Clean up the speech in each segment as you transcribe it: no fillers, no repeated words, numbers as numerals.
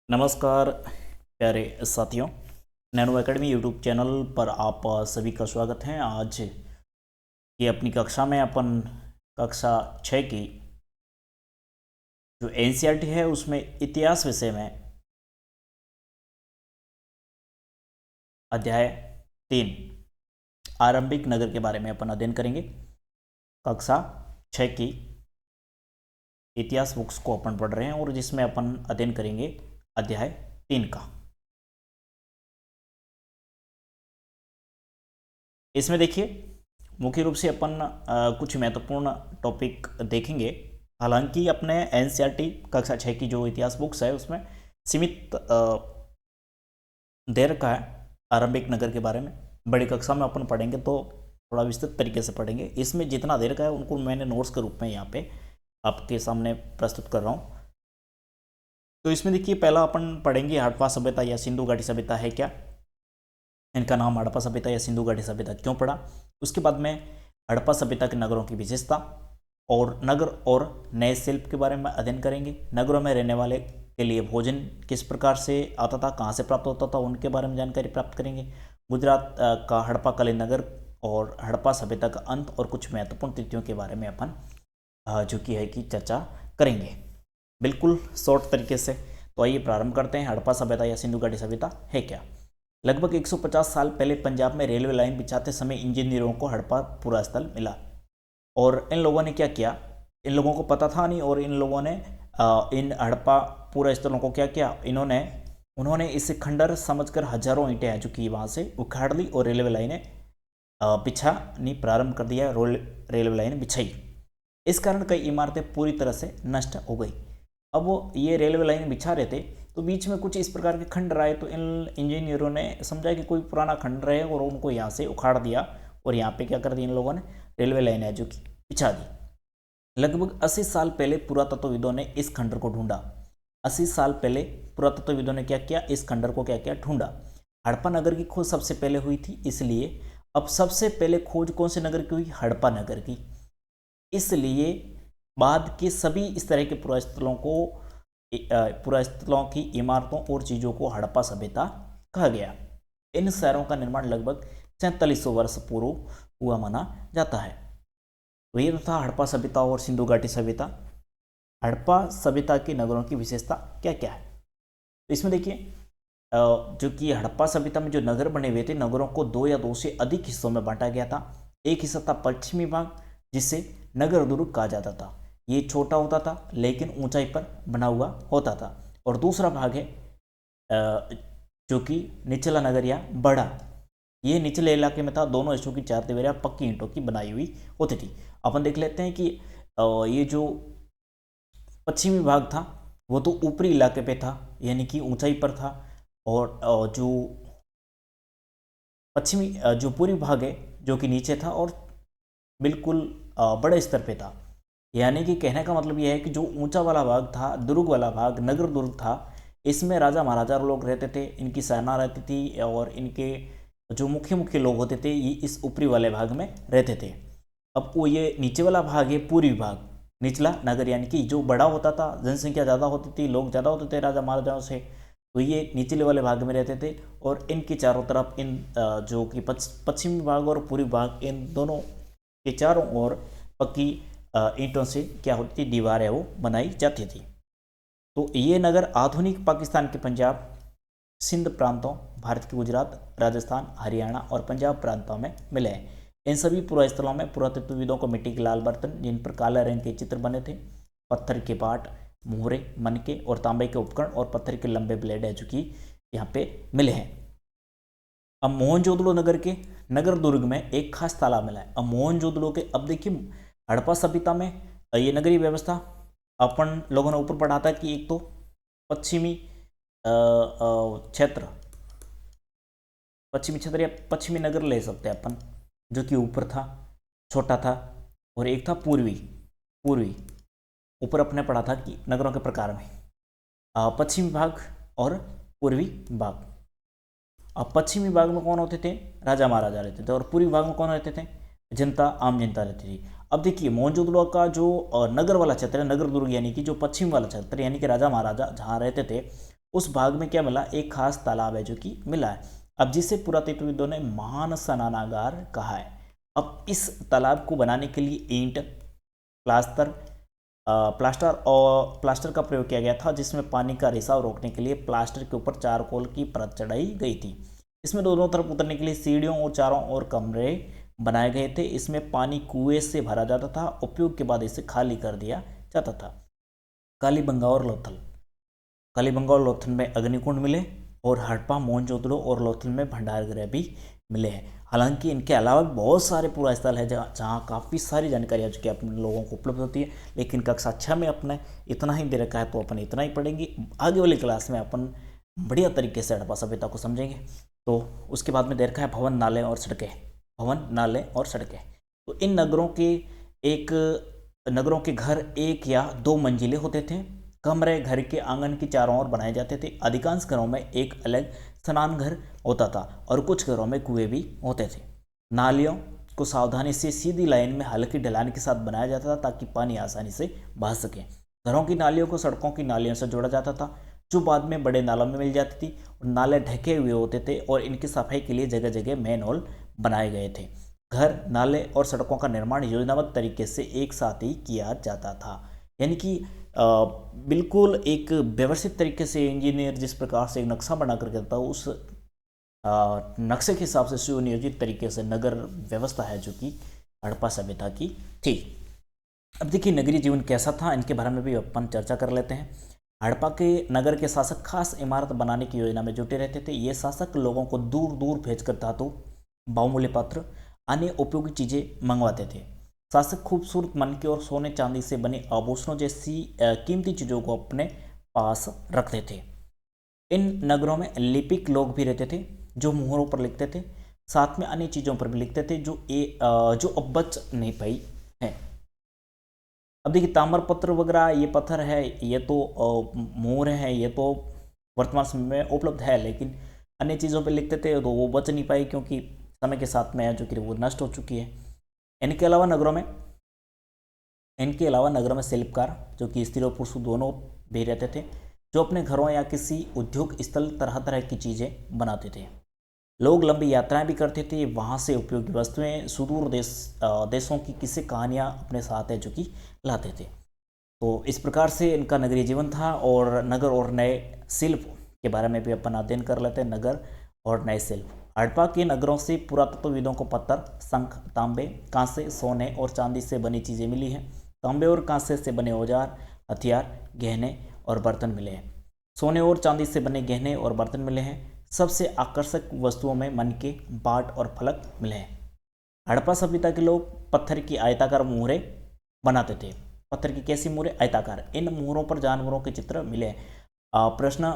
नमस्कार प्यारे साथियों, नैनो एकेडमी यूट्यूब चैनल पर आप सभी का स्वागत है। आज ये अपनी कक्षा में अपन कक्षा 6 की जो एनसीईआरटी है उसमें इतिहास विषय में अध्याय 3 आरंभिक नगर के बारे में अपन अध्ययन करेंगे। कक्षा 6 की इतिहास बुक्स को अपन पढ़ रहे हैं और जिसमें अपन अध्ययन करेंगे अध्याय 3 का। इसमें देखिए मुख्य रूप से अपन कुछ महत्वपूर्ण टॉपिक देखेंगे। हालांकि अपने एनसीईआरटी कक्षा 6 की जो इतिहास बुक्स है उसमें सीमित देर का है आरंभिक नगर के बारे में। बड़ी कक्षा में अपन पढ़ेंगे तो थोड़ा विस्तृत तरीके से पढ़ेंगे। इसमें जितना देर का है उनको मैंने नोट्स के रूप में यहाँ पे आपके सामने प्रस्तुत कर रहा हूँ। तो इसमें देखिए पहला अपन पढ़ेंगे हड़प्पा सभ्यता या सिंधु घाटी सभ्यता है क्या। इनका नाम हड़प्पा सभ्यता या सिंधु घाटी सभ्यता क्यों पड़ा। उसके बाद में हड़प्पा सभ्यता के नगरों की विशेषता और नगर और नए शिल्प के बारे में अध्ययन करेंगे। नगरों में रहने वाले के लिए भोजन किस प्रकार से आता था, कहाँ से प्राप्त होता था, उनके बारे में जानकारी प्राप्त करेंगे। गुजरात का हड़प्पा नगर और हड़प्पा सभ्यता का अंत और कुछ महत्वपूर्ण तिथियों के बारे में अपन जो कि है कि चर्चा करेंगे बिल्कुल शॉर्ट तरीके से। तो आइए प्रारंभ करते हैं। हड़प्पा सभ्यता या सिंधु घाटी सभ्यता है क्या। लगभग 150 साल पहले पंजाब में रेलवे लाइन बिछाते समय इंजीनियरों को हड़प्पा पूरा स्थल मिला और इन लोगों ने क्या किया, इन लोगों को पता था नहीं और इन लोगों ने इन हड़प्पा पूरा स्थलों को क्या किया, उन्होंने इसे खंडर समझकर हजारों ईंटें हैं जो कि वहाँ से उखाड़ ली और रेलवे लाइनें बिछानी प्रारंभ कर दिया। रेलवे लाइन बिछाई, इस कारण कई इमारतें पूरी तरह से नष्ट हो गई। अब वो ये रेलवे लाइन बिछा रहे थे तो बीच में कुछ इस प्रकार के खंडर आए तो इन इंजीनियरों ने समझा कि कोई पुराना खंडर है और उनको यहाँ से उखाड़ दिया और यहाँ पे क्या कर दिया इन लोगों ने, रेलवे लाइन है जो कि बिछा दी। लगभग 80 साल पहले पुरातत्वविदों ने इस खंडर को ढूंढा। 80 साल पहले पुरातत्वविदों ने क्या किया, इस खंडर को क्या किया, ढूंढा। हड़प्पा नगर की खोज सबसे पहले हुई थी, इसलिए अब सबसे पहले खोज कौन से नगर की हुई, हड़प्पा नगर की। इसलिए बाद के सभी इस तरह के पुरास्थलों की इमारतों और चीज़ों को हड़प्पा सभ्यता कहा गया। इन शहरों का निर्माण लगभग 4700 वर्ष पूर्व हुआ माना जाता है। तो ये था हड़प्पा सभ्यता और सिंधु घाटी सभ्यता। हड़प्पा सभ्यता के नगरों की विशेषता क्या क्या है। तो इसमें देखिए जो कि हड़प्पा सभ्यता में जो नगर बने हुए थे, नगरों को 2 या 2 से अधिक हिस्सों में बांटा गया था। एक हिस्सा था पश्चिमी भाग जिसे नगर दुर्ग कहा जाता था। ये छोटा होता था लेकिन ऊंचाई पर बना हुआ होता था। और दूसरा भाग है जो कि निचला नगर या बड़ा, ये निचले इलाके में था। दोनों हिस्सों की चार दीवारें पक्की ईंटों की बनाई हुई होती थी। अपन देख लेते हैं कि ये जो पश्चिमी भाग था वो तो ऊपरी इलाके पे था यानी कि ऊंचाई पर था और जो पश्चिमी जो पूर्वी भाग है जो कि नीचे था और बिल्कुल बड़े स्तर पे था। यानी कि कहने का मतलब यह है कि जो ऊंचा वाला भाग था, दुर्ग वाला भाग, नगर दुर्ग था, इसमें राजा महाराजा लोग रहते थे, इनकी सेना रहती थी और इनके जो मुख्य मुख्य लोग होते थे ये इस ऊपरी वाले भाग में रहते थे। अब वो ये नीचे वाला भाग है पूर्वी भाग, निचला नगर, यानी कि जो बड़ा होता था, जनसंख्या ज़्यादा होती थी, लोग ज़्यादा होते थे राजा महाराजाओं से, तो ये निचले वाले भाग में रहते थे। और इनके चारों तरफ इन जो कि पश्चिमी भाग और पूर्वी भाग, इन दोनों के चारों ओर पक्की ईंटों से क्या होती थी, दीवार है वो बनाई जाती थी। तो ये नगर आधुनिक पाकिस्तान के पंजाब, सिंध प्रांतों, भारत के गुजरात, राजस्थान, हरियाणा और पंजाब प्रांतों में मिले हैं। इन सभी पुरास्थलों में पुरातत्वविदों को मिट्टी के लाल बर्तन जिन पर काले रंग के चित्र बने थे, पत्थर के पाट, मोहरे, मनके और तांबे के उपकरण और पत्थर के लंबे ब्लेड है जो कि यहाँ पे मिले हैं। अब मोहनजोदड़ो नगर के नगर दुर्ग में एक खास तालाब मिला है। अब मोहनजोदड़ो के, अब देखिए हड़प्पा सभ्यता में ये नगरीय व्यवस्था अपन लोगों ने ऊपर पढ़ा था कि एक तो पश्चिमी क्षेत्र या पश्चिमी नगर ले सकते हैं अपन, जो कि ऊपर था, छोटा था, और एक था पूर्वी ऊपर अपने पढ़ा था कि नगरों के प्रकार में पश्चिमी भाग और पूर्वी भाग। अब पश्चिमी भाग में कौन होते थे, राजा महाराजा रहते थे, और पूर्वी भाग में कौन रहते थे, जनता, आम जनता रहती थी। अब देखिए मोहनजोदड़ो का जो नगर वाला क्षेत्र है, नगर दुर्ग, यानी कि जो पश्चिम वाला क्षेत्र यानी कि राजा महाराजा जहाँ रहते थे, उस भाग में क्या मिला, एक खास तालाब है जो कि मिला है, अब जिसे पुरातत्वविदों ने महान स्नानागार कहा है। अब इस तालाब को बनाने के लिए ईंट, प्लास्टर प्लास्टर का प्रयोग किया गया था, जिसमें पानी का रिसाव रोकने के लिए प्लास्टर के ऊपर चारकोल की परत चढ़ाई गई थी। इसमें दोनों तरफ उतरने के लिए सीढ़ियों और चारों ओर कमरे बनाए गए थे। इसमें पानी कुएं से भरा जाता था, उपयोग के बाद इसे खाली कर दिया जाता था। कालीबंगा और लोथल, कालीबंगा और लोथल में अग्निकुंड मिले और हड़प्पा, मोहनजोदड़ो और लोथल में भंडार गृह भी मिले हैं। हालांकि इनके अलावा भी बहुत सारे पूरा स्थल है जहाँ काफ़ी सारी जानकारी है जो कि अपने लोगों को उपलब्ध होती है, लेकिन कक्षा 6 में अपने इतना ही दे रखा है तो अपन इतना ही पढ़ेंगे। आगे वाली क्लास में अपन बढ़िया तरीके से हड़प्पा सभ्यता को समझेंगे। तो उसके बाद में दे रखा है भवन, नाले और सड़कें। भवन, नाले और सड़कें, तो इन नगरों के घर 1 या 2 मंजिले होते थे। कमरे घर के आंगन की चारों ओर बनाए जाते थे। अधिकांश घरों में एक अलग स्नान घर होता था और कुछ घरों में कुएं भी होते थे। नालियों को सावधानी से सीधी लाइन में हल्की ढलान के साथ बनाया जाता था ताकि पानी आसानी से बह सके। घरों की नालियों को सड़कों की नालियों से जोड़ा जाता था, जो बाद में बड़े नालों में मिल जाती थी। और नाले ढके हुए होते थे और इनकी सफाई के लिए जगह जगह मैनहोल बनाए गए थे। घर, नाले और सड़कों का निर्माण योजनाबद्ध तरीके से एक साथ ही किया जाता था, यानी कि बिल्कुल एक व्यवस्थित तरीके से इंजीनियर जिस प्रकार से एक नक्शा बना कर करता है, उस नक्शे के हिसाब से सुनियोजित तरीके से नगर व्यवस्था है जो कि हड़प्पा सभ्यता की थी। अब देखिए नगरीय जीवन कैसा था, इनके बारे में भी अपन चर्चा कर लेते हैं। हड़प्पा के नगर के शासक खास इमारत बनाने की योजना में जुटे रहते थे। ये शासक लोगों को दूर दूर भेजकर धातु, बहुमूल्य पत्र, अन्य उपयोगी चीजें मंगवाते थे। शासक खूबसूरत मनके और सोने चांदी से बने आभूषणों जैसी कीमती चीजों को अपने पास रखते थे। इन नगरों में लिपिक लोग भी रहते थे जो मुहरों पर लिखते थे, साथ में अन्य चीजों पर भी लिखते थे जो अब बच नहीं पाई है। अब देखिए ताम्र पत्र वगैरह ये पत्थर है, ये तो मोहर है, ये तो वर्तमान समय में उपलब्ध है, लेकिन अन्य चीज़ों पे लिखते थे तो वो बच नहीं पाई क्योंकि समय के साथ में है जो कि वो नष्ट हो चुकी है। इनके अलावा नगरों में शिल्पकार जो कि स्त्री और पुरुष दोनों भी रहते थे, जो अपने घरों या किसी उद्योग स्थल तरह तरह की चीज़ें बनाते थे। लोग लंबी यात्राएं भी करते थे, वहाँ से उपयोगी वस्तुएं, सुदूर देशों की किस्से कहानियाँ अपने साथ है जो कि लाते थे। तो इस प्रकार से इनका नगरीय जीवन था। और नगर और नए शिल्प के बारे में भी अपन अध्ययन कर लेते हैं। नगर और नए शिल्प, हड़प्पा के नगरों से पुरातत्वविदों को पत्थर, शंख, तांबे, कांसे, सोने और चांदी से बनी चीज़ें मिली हैं। तांबे और कांसे से बने औजार, हथियार, गहने और बर्तन मिले हैं। सोने और चांदी से बने गहने और बर्तन मिले हैं। सबसे आकर्षक वस्तुओं में मनके, बाट और फलक मिले हैं। हड़प्पा सभ्यता के लोग पत्थर की आयताकार मोहरें बनाते थे। पत्थर की कैसी मोहरें? आयताकार। इन मोहरों पर जानवरों के चित्र मिले हैं। प्रश्न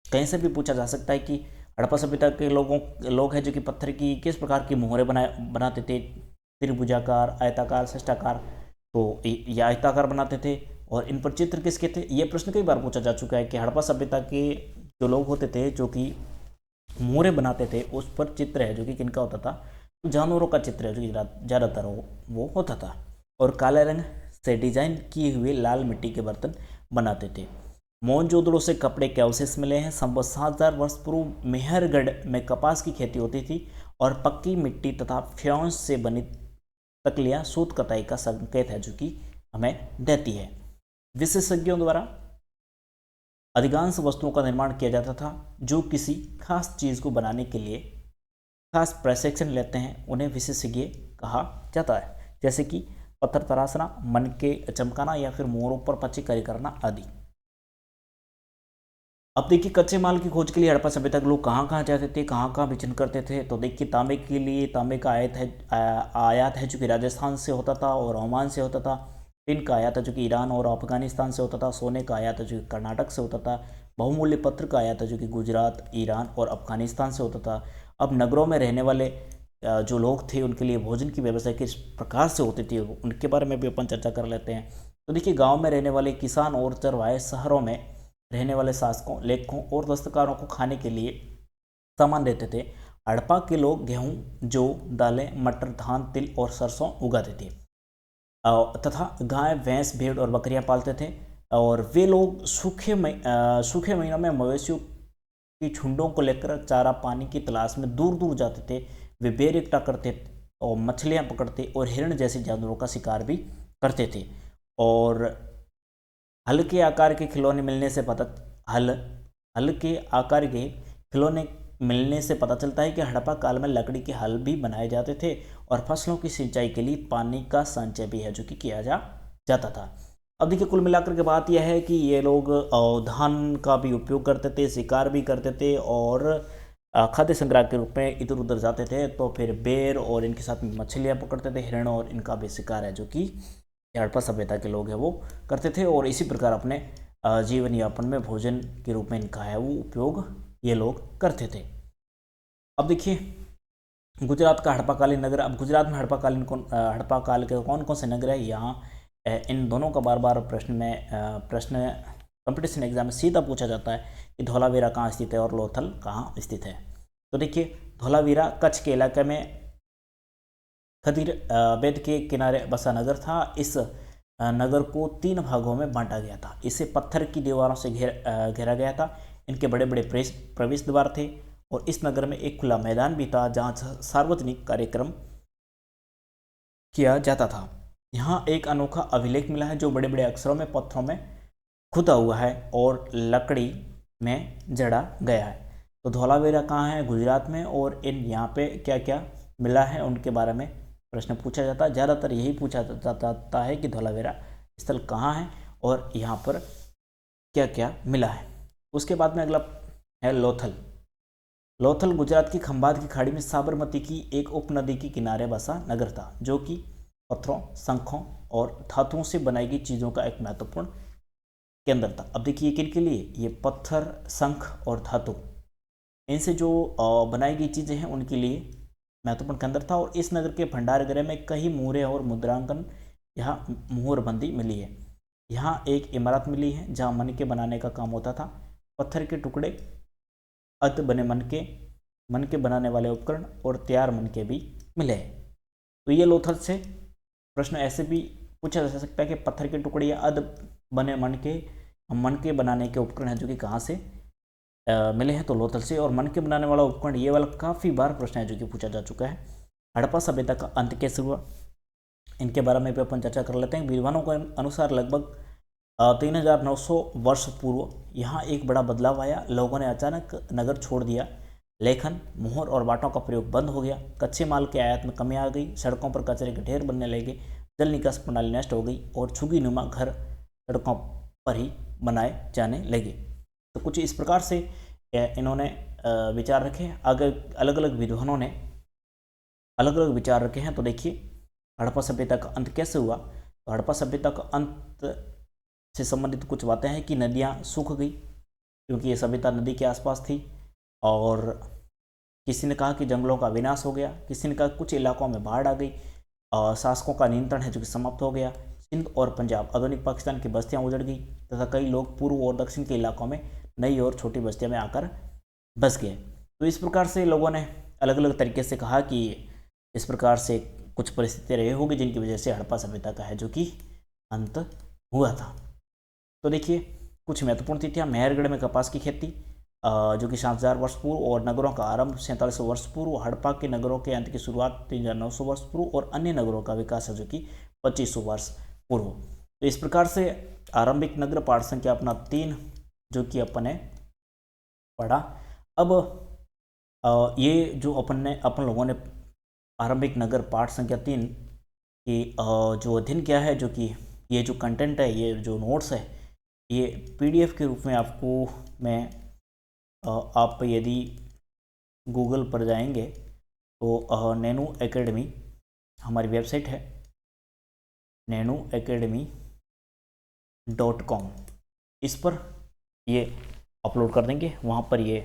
कहीं से भी पूछा जा सकता है कि हड़प्पा सभ्यता के लोग हैं जो कि पत्थर की किस प्रकार की मोहरें बनाते थे, त्रिभुजाकार, आयताकार, षष्ठाकार। तो ये आयताकार बनाते थे और इन पर चित्र किसके थे? ये प्रश्न कई बार पूछा जा चुका है कि हड़प्पा सभ्यता के जो लोग होते थे जो कि मोहरें बनाते थे, उस पर चित्र है जो कि किनका होता था? तो जानवरों का चित्र है जो कि ज़्यादातर वो होता था। और काले रंग से डिजाइन किए हुए लाल मिट्टी के बर्तन बनाते थे। मोहनजोदड़ो से कपड़े के अवशेष मिले हैं। संभव 7000 वर्ष पूर्व मेहरगढ़ में कपास की खेती होती थी और पक्की मिट्टी तथा फ्योंस से बनी तकलियां सूत कताई का संकेत है जो कि हमें देती है। विशेषज्ञों द्वारा अधिकांश वस्तुओं का निर्माण किया जाता था जो किसी खास चीज़ को बनाने के लिए खास प्रशिक्षण लेते हैं, उन्हें विशेषज्ञ कहा जाता है। जैसे कि पत्थर तराशना, मन के चमकाना या फिर मोहरों पर पच्चीकारी करना आदि। अब देखिए कच्चे माल की खोज के लिए हड़प्पा सभ्यता के लोग कहाँ कहाँ जाते थे, कहाँ कहाँ विचरण करते थे। तो देखिए तांबे के लिए तांबे का आयात है जो कि राजस्थान से होता था और ओमान से होता था। टिन का आयात है जो कि ईरान और अफगानिस्तान से होता था। सोने का आयात है जो कि कर्नाटक से होता था। बहुमूल्य पत्र का आयात है जो कि गुजरात, ईरान और अफगानिस्तान से होता था। अब नगरों में रहने वाले जो लोग थे उनके लिए भोजन की व्यवस्था किस प्रकार से होती थी उनके बारे में भी अपन चर्चा कर लेते हैं। तो देखिए गांव में रहने वाले किसान और चरवाहे शहरों में रहने वाले शासकों, लेखकों और दस्तकारों को खाने के लिए सामान देते थे। हड़प्पा के लोग गेहूं, जौ, दालें, मटर, धान, तिल और सरसों उगाते थे तथा गाय, भैंस, भेड़ और बकरियां पालते थे। और वे लोग सूखे महीनों में मवेशियों की झुंडों को लेकर चारा पानी की तलाश में दूर दूर जाते थे। वे बेर इकट्ठा करते और मछलियां पकड़ते और हिरण जैसे जानवरों का शिकार भी करते थे। और हल्के आकार के खिलौने मिलने से हल्के आकार के खिलौने मिलने से पता चलता है कि हड़प्पा काल में लकड़ी के हल भी बनाए जाते थे और फसलों की सिंचाई के लिए पानी का संचय भी है जो कि किया जाता था। अब देखिए कुल मिलाकर के बात यह है कि ये लोग धान का भी उपयोग करते थे, शिकार भी करते थे और खाद्य संग्रह के रूप में इधर उधर जाते थे। तो फिर बेर और इनके साथ में मछलियाँ पकड़ते थे, हिरण, और इनका भी शिकार है जो कि हड़प्पा सभ्यता के लोग हैं वो करते थे। और इसी प्रकार अपने जीवन यापन में भोजन के रूप में इनका है वो उपयोग ये लोग करते थे। अब देखिए गुजरात का हड़प्पाकालीन नगर। अब गुजरात में हड़प्पा काल के कौन कौन से नगर है, यहाँ इन दोनों का बार बार प्रश्न कंपटीशन एग्जाम में सीधा पूछा जाता है कि धौलावीरा कहाँ स्थित है और लोथल कहाँ स्थित है। तो देखिए धौलावीरा कच्छ के इलाके में खदीर बेद के किनारे बसा नगर था। इस नगर को 3 भागों में बांटा गया था। इसे पत्थर की दीवारों से घेरा गया था। इनके बड़े बड़े प्रवेश द्वार थे और इस नगर में एक खुला मैदान भी था जहाँ सार्वजनिक कार्यक्रम किया जाता था। यहाँ एक अनोखा अभिलेख मिला है जो बड़े बड़े अक्षरों में पत्थरों में खुदा हुआ है और लकड़ी में जड़ा गया है। तो धौलावीरा कहाँ है, गुजरात में। और इन यहाँ पे क्या क्या मिला है उनके बारे में प्रश्न पूछा जाता है। ज़्यादातर यही पूछा जाता है कि धौलावीरा स्थल कहाँ है और यहाँ पर क्या क्या मिला है। उसके बाद में अगला है लोथल। लोथल गुजरात की खंभात की खाड़ी में साबरमती की एक उपनदी के किनारे बसा नगर था जो कि पत्थरों, शंखों और धातुओं से बनाई गई चीज़ों का एक महत्वपूर्ण केंद्र था। अब देखिए किन के लिए, ये पत्थर, शंख और धातु, इनसे जो बनाई गई चीज़ें हैं उनके लिए महत्वपूर्ण केंद्र था। और इस नगर के भंडार गृह में कई मुहरें और मुद्रांकन यहाँ मुहरबंदी मिली है। यहाँ एक इमारत मिली है जहाँ मनके बनाने का काम होता था। पत्थर के टुकड़े, अत बने मनके बनाने वाले उपकरण और तैयार मनके भी मिले हैं। तो ये लोथल से प्रश्न ऐसे भी पूछा जा सकता है कि पत्थर के टुकड़े या अध बने मनके बनाने के उपकरण हैं जो कि कहाँ से मिले हैं, तो लोथल से। और मनके बनाने वाला उपकरण, ये वाला काफ़ी बार प्रश्न है जो कि पूछा जा चुका है। हड़प्पा सभ्यता का अंत कैसे हुआ, इनके बारे में भी अपन चर्चा कर लेते हैं। विद्वानों के अनुसार लगभग 3900 वर्ष पूर्व यहाँ एक बड़ा बदलाव आया। लोगों ने अचानक नगर छोड़ दिया। लेखन, मुहर और बाटों का प्रयोग बंद हो गया। कच्चे माल के आयात में कमी आ गई। सड़कों पर कचरे के ढेर बनने लगे। जल निकास प्रणाली नष्ट हो गई और झुग्गी नुमा घर सड़कों पर ही बनाए जाने लगे। तो कुछ इस प्रकार से इन्होंने विचार रखे। अगर अलग अलग विद्वानों ने अलग अलग विचार रखे हैं। तो देखिए हड़प्पा सभ्यता का अंत कैसे हुआ। तो हड़प्पा सभ्यता का अंत से संबंधित कुछ बातें हैं कि नदियाँ सूख गई क्योंकि ये सभ्यता नदी के आसपास थी। और किसी ने कहा कि जंगलों का विनाश हो गया। किसी ने कहा कुछ इलाकों में बाढ़ आ गई। शासकों का नियंत्रण है जो कि समाप्त हो गया। सिंध और पंजाब, आधुनिक पाकिस्तान की बस्तियां उजड़ गई तथा कई लोग पूर्व और दक्षिण के इलाकों में नई और छोटी बस्तियों में आकर बस गए। तो इस प्रकार से लोगों ने अलग अलग तरीके से कहा कि इस प्रकार से कुछ परिस्थितियाँ रही होगी जिनकी वजह से हड़प्पा सभ्यता का है जो कि अंत हुआ था। तो देखिए कुछ महत्वपूर्ण तिथियाँ, मेहरगढ़ में कपास की खेती जो कि 7000 वर्ष पूर्व, और नगरों का आरंभ 4700 वर्ष पूर्व। हड़प्पा के नगरों के अंत की शुरुआत 3900 वर्ष पूर्व और अन्य नगरों का विकास है जो कि 2500 वर्ष पूर्व। तो इस प्रकार से आरंभिक नगर पाठ संख्या अपना 3 जो कि अपन ने पढ़ा। अब ये जो अपन लोगों ने आरंभिक नगर पाठ संख्या 3 की जो अध्ययन किया है, जो कि ये जो कंटेंट है, ये जो नोट्स है, ये PDF के रूप में आपको मैं आप यदि गूगल पर जाएंगे तो नैनो एकेडमी हमारी वेबसाइट है nanoacademy.com, इस पर ये अपलोड कर देंगे। वहाँ पर ये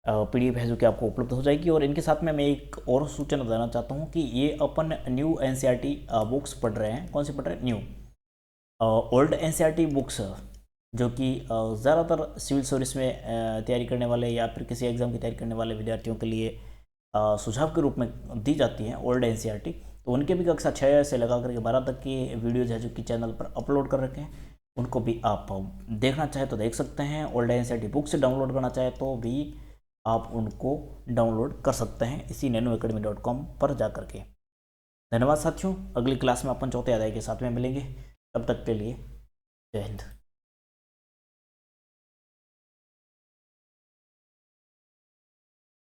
PDF है जो कि आपको उपलब्ध हो जाएगी। और इनके साथ में मैं एक और सूचना देना चाहता हूँ कि ये अपन न्यू NCERT बुक्स पढ़ रहे हैं। कौन सी पढ़ रहे हैं? न्यू। ओल्ड NCERT बुक्स जो कि ज़्यादातर सिविल सर्विस में तैयारी करने वाले या फिर किसी एग्ज़ाम की तैयारी करने वाले विद्यार्थियों के लिए सुझाव के रूप में दी जाती हैं, ओल्ड NCERT। तो उनके भी कक्षा 6 से लगा करके 12 तक की वीडियोज़ है जो कि चैनल पर अपलोड कर रखे हैं। उनको भी आप देखना चाहे तो देख सकते हैं। ओल्ड एनसीईआरटी बुक से डाउनलोड करना चाहे तो भी आप उनको डाउनलोड कर सकते हैं इसी nanoacademy.com पर जा करके। धन्यवाद साथियों, अगली क्लास में अपन चौथे अध्याय के साथ में मिलेंगे। तब तक के लिए जय हिंद।